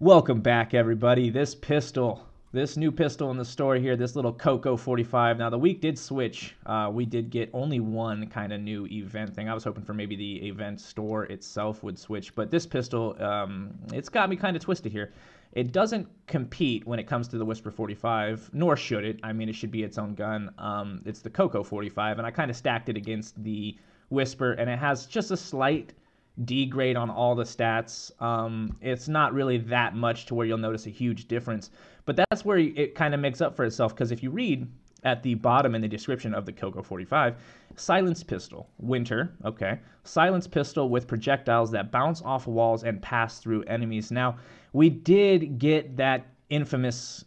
Welcome back, everybody. This new pistol in the store here, this little Coco 45. Now, the week did switch. We did get only one kind of new event thing. I was hoping for maybe the event store itself would switch, but this pistol, it's got me kind of twisted here. It doesn't compete when it comes to the Whisper 45, nor should it. I mean, it should be its own gun. It's the Coco 45, and I kind of stacked it against the Whisper, and it has just a slight D grade on all the stats. It's not really that much to where you'll notice a huge difference, but that's where it kind of makes up for itself, because if you read at the bottom in the description of the Coco 45, silenced pistol, winter, okay, silenced pistol with projectiles that bounce off walls and pass through enemies. Now, we did get that infamous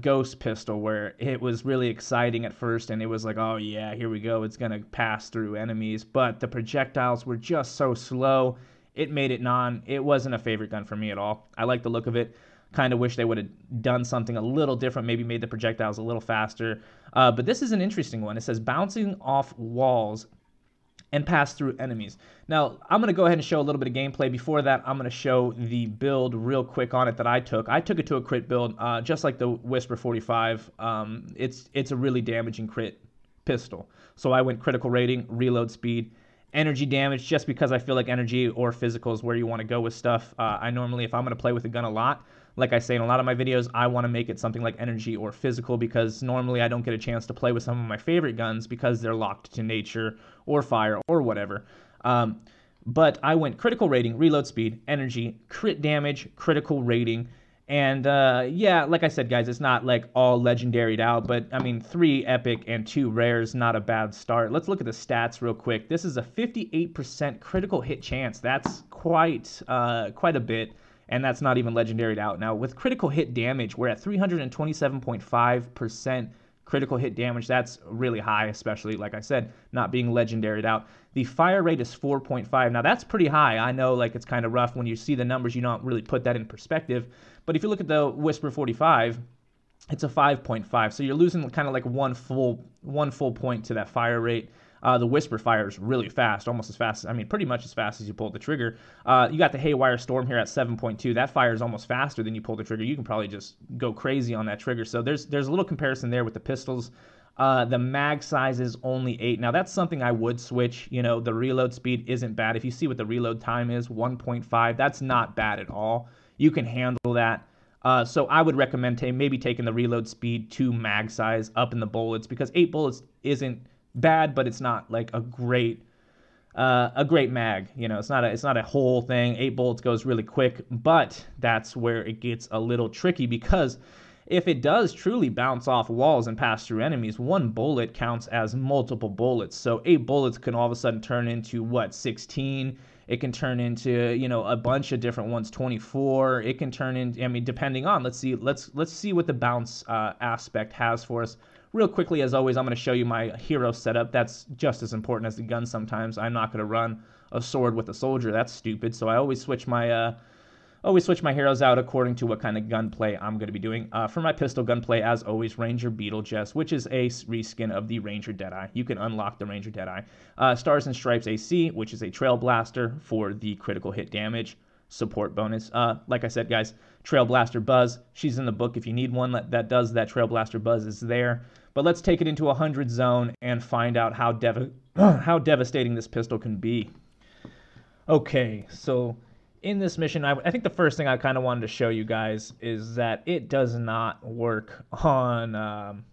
ghost pistol where it was really exciting at first, and it was like, oh yeah, here we go, it's gonna pass through enemies, but the projectiles were just so slow. It made it wasn't a favorite gun for me at all. I like the look of it. Kind of wish they would have done something a little different, maybe made the projectiles a little faster, but this is an interesting one. It says bouncing off walls and pass through enemies. Now, I'm going to go ahead and show a little bit of gameplay. Before that, I'm going to show the build real quick on it that I took. I took it to a crit build, just like the Whisper 45. It's a really damaging crit pistol. So I went critical rating, reload speed, energy damage, just because I feel like energy or physical is where you want to go with stuff. I normally, if I'm going to play with a gun a lot, like I say in a lot of my videos, I want to make it something like energy or physical, because normally I don't get a chance to play with some of my favorite guns because they're locked to nature or fire or whatever. But I went critical rating, reload speed, energy, crit damage, critical rating, and yeah, like I said, guys, it's not like all legendaried out, but I mean, 3 epic and 2 rares, not a bad start. Let's look at the stats real quick. This is a 58% critical hit chance. That's quite a bit. And that's not even legendaried out. Now, with critical hit damage, we're at 327.5% critical hit damage. That's really high, especially, like I said, not being legendaried out. The fire rate is 4.5. Now, that's pretty high. I know, like, it's kind of rough. When you see the numbers, you don't really put that in perspective. But if you look at the Whisper 45, it's a 5.5. So you're losing kind of like one full point to that fire rate. The Whisper fires really fast, almost as fast, I mean, pretty much as fast as you pull the trigger. You got the Haywire Storm here at 7.2. That fires almost faster than you pull the trigger. You can probably just go crazy on that trigger. So there's a little comparison there with the pistols. The mag size is only 8. Now, that's something I would switch. You know, the reload speed isn't bad. If you see what the reload time is, 1.5, that's not bad at all. You can handle that. So I would recommend maybe taking the reload speed to mag size up in the bullets, because 8 bullets isn't bad, but it's not like a great mag. You know, it's not a whole thing. 8 bullets goes really quick, but that's where it gets a little tricky, because if it does truly bounce off walls and pass through enemies, 1 bullet counts as multiple bullets. So 8 bullets can all of a sudden turn into what, 16? It can turn into, you know, a bunch of different ones, 24. It can turn into, I mean, depending on, let's see what the bounce aspect has for us. Real quickly, as always, I'm going to show you my hero setup. That's just as important as the gun sometimes. I'm not going to run a sword with a soldier. That's stupid. So I always switch my heroes out according to what kind of gunplay I'm going to be doing. For my pistol gunplay, as always, Ranger Beetlejuice, which is a reskin of the Ranger Deadeye. You can unlock the Ranger Deadeye. Stars and Stripes AC, which is a Trail Blaster for the critical hit damage support bonus. Like I said, guys, Trail Blaster Buzz, she's in the book. If you need one that does that, Trail Blaster Buzz is there. But let's take it into 100 zone and find out how devastating this pistol can be. Okay, so in this mission, I think the first thing I kind of wanted to show you guys is that it does not work on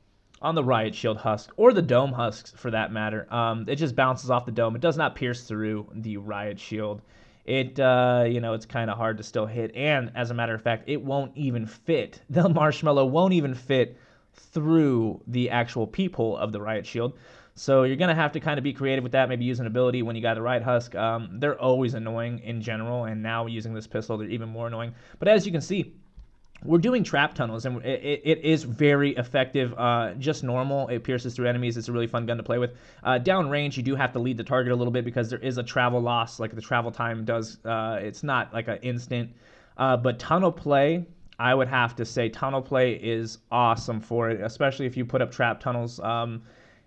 the Riot Shield husk, or the Dome husks for that matter. It just bounces off the dome. It does not pierce through the Riot Shield. It, you know, it's kind of hard to still hit, and as a matter of fact, it won't even fit. The marshmallow won't even fit through the actual peephole of the Riot Shield. So you're going to have to kind of be creative with that, maybe use an ability when you got a Riot Husk. They're always annoying in general, and now using this pistol, they're even more annoying. But as you can see, we're doing trap tunnels, and it is very effective. Just normal, it pierces through enemies. It's a really fun gun to play with. Downrange, you do have to lead the target a little bit, because there is a travel loss. Like, the travel time does, it's not like an instant. But tunnel play, I would have to say tunnel play is awesome for it, especially if you put up trap tunnels.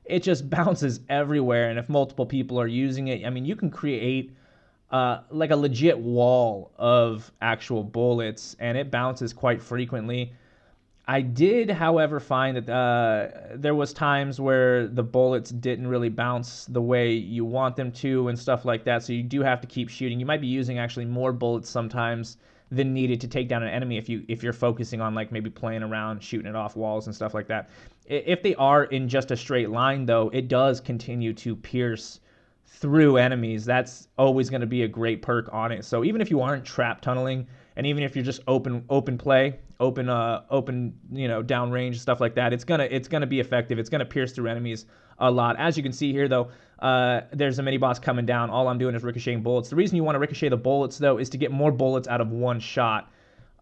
It just bounces everywhere, and if multiple people are using it, I mean, you can create like a legit wall of actual bullets, and it bounces quite frequently. I did, however, find that there was times where the bullets didn't really bounce the way you want them to and stuff like that, so you do have to keep shooting. You might be using actually more bullets sometimes than needed to take down an enemy if you're focusing on like maybe playing around, shooting it off walls and stuff like that. If they are in just a straight line, though, it does continue to pierce through enemies. That's always going to be a great perk on it. So even if you aren't trap tunneling, and even if you're just open play, open downrange stuff like that, it's gonna be effective. It's gonna pierce through enemies a lot. As you can see here, though, there's a mini boss coming down. All I'm doing is ricocheting bullets. The reason you want to ricochet the bullets, though, is to get more bullets out of one shot.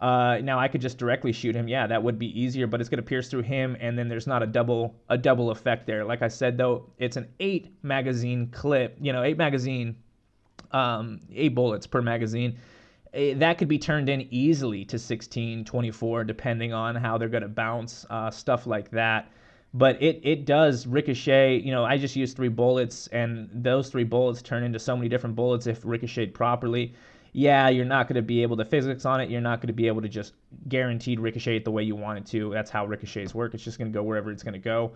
Now I could just directly shoot him. Yeah, that would be easier, but it's gonna pierce through him, and then there's not a double effect there. Like I said, though, it's an 8 magazine clip. 8 bullets per magazine. That could be turned in easily to 16, 24, depending on how they're going to bounce, stuff like that. But it does ricochet. I just used 3 bullets, and those 3 bullets turn into so many different bullets if ricocheted properly. Yeah, you're not going to be able to physics on it. You're not going to be able to just guaranteed ricochet it the way you want it to. That's how ricochets work. It's just going to go wherever it's going to go.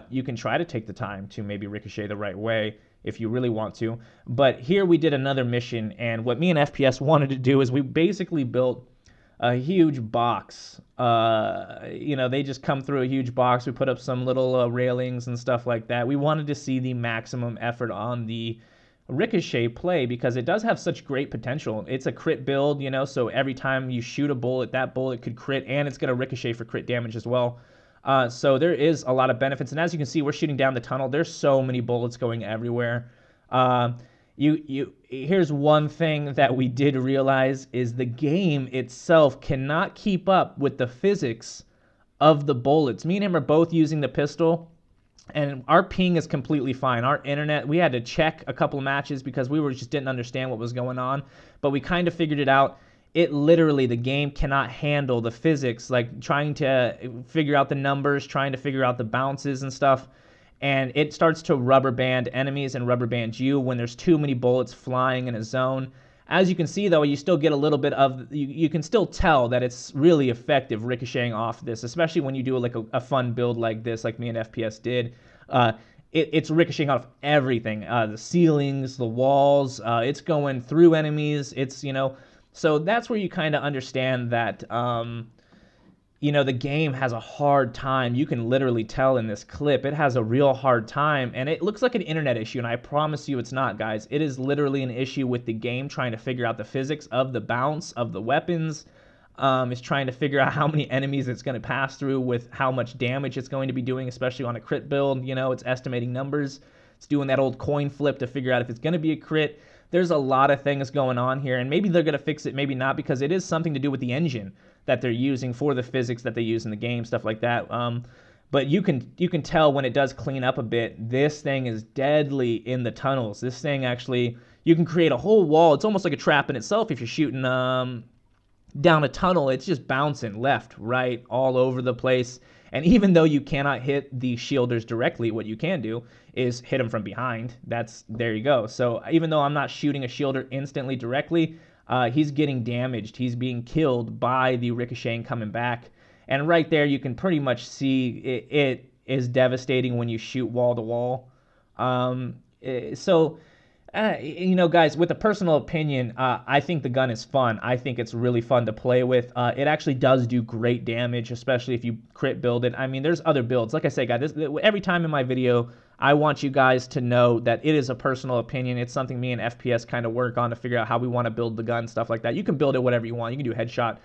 You can try to take the time to maybe ricochet the right way if you really want to. But here we did another mission, and what me and FPS wanted to do is we basically built a huge box. They just come through a huge box. We put up some little railings and stuff like that. We wanted to see the maximum effort on the ricochet play because it does have such great potential. It's a crit build, so every time you shoot a bullet, that bullet could crit, and it's going to ricochet for crit damage as well. So there is a lot of benefits, and as you can see, we're shooting down the tunnel. There's so many bullets going everywhere. Here's one thing that we did realize is the game itself cannot keep up with the physics of the bullets. Me and him are both using the pistol, and our ping is completely fine. Our internet, we had to check a couple of matches because we just didn't understand what was going on, but we kind of figured it out. It literally, the game cannot handle the physics, like trying to figure out the numbers, trying to figure out the bounces and stuff. And it starts to rubber band enemies and rubber band you when there's too many bullets flying in a zone. As you can see, though, you still get a little bit of, you can still tell that it's really effective ricocheting off this, especially when you do like a fun build like this, like me and FPS did. It's ricocheting off everything, the ceilings, the walls, it's going through enemies, so that's where you kind of understand that, the game has a hard time. You can literally tell in this clip, it has a real hard time, and it looks like an internet issue, and I promise you it's not, guys. It is literally an issue with the game trying to figure out the physics of the bounce of the weapons. It's trying to figure out how many enemies it's going to pass through with how much damage it's going to be doing, especially on a crit build. It's estimating numbers. It's doing that old coin flip to figure out if it's going to be a crit. There's a lot of things going on here, and maybe they're going to fix it, maybe not, because it is something to do with the engine that they're using for the physics that they use in the game, stuff like that. But you can tell when it does clean up a bit, this thing is deadly in the tunnels. This thing actually, you can create a whole wall. It's almost like a trap in itself if you're shooting down a tunnel. It's just bouncing left, right, all over the place. And even though you cannot hit the shielders directly, what you can do is hit them from behind. There you go. So even though I'm not shooting a shielder instantly directly, he's getting damaged. He's being killed by the ricocheting coming back. And right there, you can pretty much see it is devastating when you shoot wall to wall. Guys, with a personal opinion, I think the gun is fun. I think it's really fun to play with. It actually does do great damage, especially if you crit build it. I mean, there's other builds. Like I say, guys, every time in my video, I want you guys to know that it is a personal opinion. It's something me and FPS kind of work on to figure out how we want to build the gun, stuff like that. You can build it whatever you want. You can do headshot.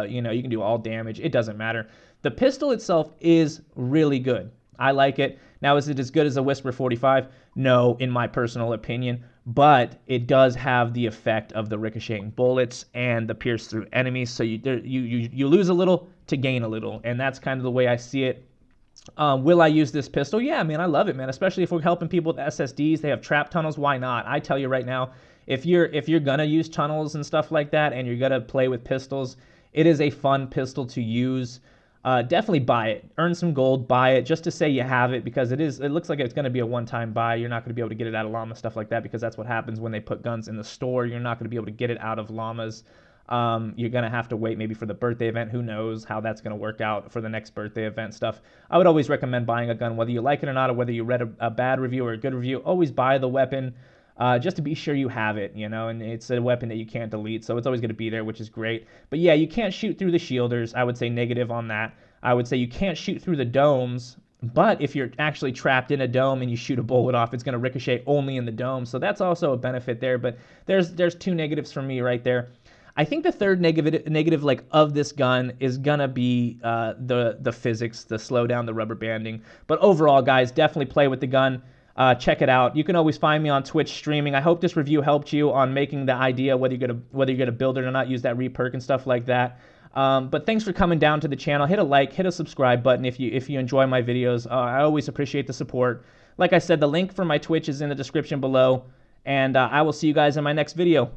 You can do all damage. It doesn't matter. The pistol itself is really good. I like it. Now, is it as good as a Whisper 45? No, in my personal opinion, but it does have the effect of the ricocheting bullets and the pierce through enemies. So you lose a little to gain a little, and that's kind of the way I see it. Will I use this pistol? Yeah, man, I love it, man. Especially if we're helping people with SSDs, they have trap tunnels. Why not? I tell you right now, if you're gonna use tunnels and stuff like that, and you're gonna play with pistols, it is a fun pistol to use. definitely buy it. Earn some gold, buy it, just to say you have it, because it looks like it's going to be a one-time buy. You're not going to be able to get it out of llama, stuff like that, because that's what happens when they put guns in the store. You're not going to be able to get it out of llamas. You're going to have to wait maybe for the birthday event. Who knows how that's going to work out for the next birthday event stuff. I would always recommend buying a gun, whether you like it or not, or whether you read a bad review or a good review. Always buy the weapon, just to be sure you have it, you know, and it's a weapon that you can't delete, so it's always going to be there, which is great. But yeah, you can't shoot through the shielders. I would say negative on that. I would say you can't shoot through the domes, but if you're actually trapped in a dome and you shoot a bullet off, it's going to ricochet only in the dome, so that's also a benefit there. But there's two negatives for me right there. I think the third negative like of this gun is gonna be the physics, the slowdown, the rubber banding. But overall, guys, definitely play with the gun. Check it out. You can always find me on Twitch streaming. I hope this review helped you on making the idea whether you're gonna build it or not, use that reperk and stuff like that. But thanks for coming down to the channel. Hit a like, hit a subscribe button if you enjoy my videos. I always appreciate the support. Like I said, the link for my Twitch is in the description below, and I will see you guys in my next video.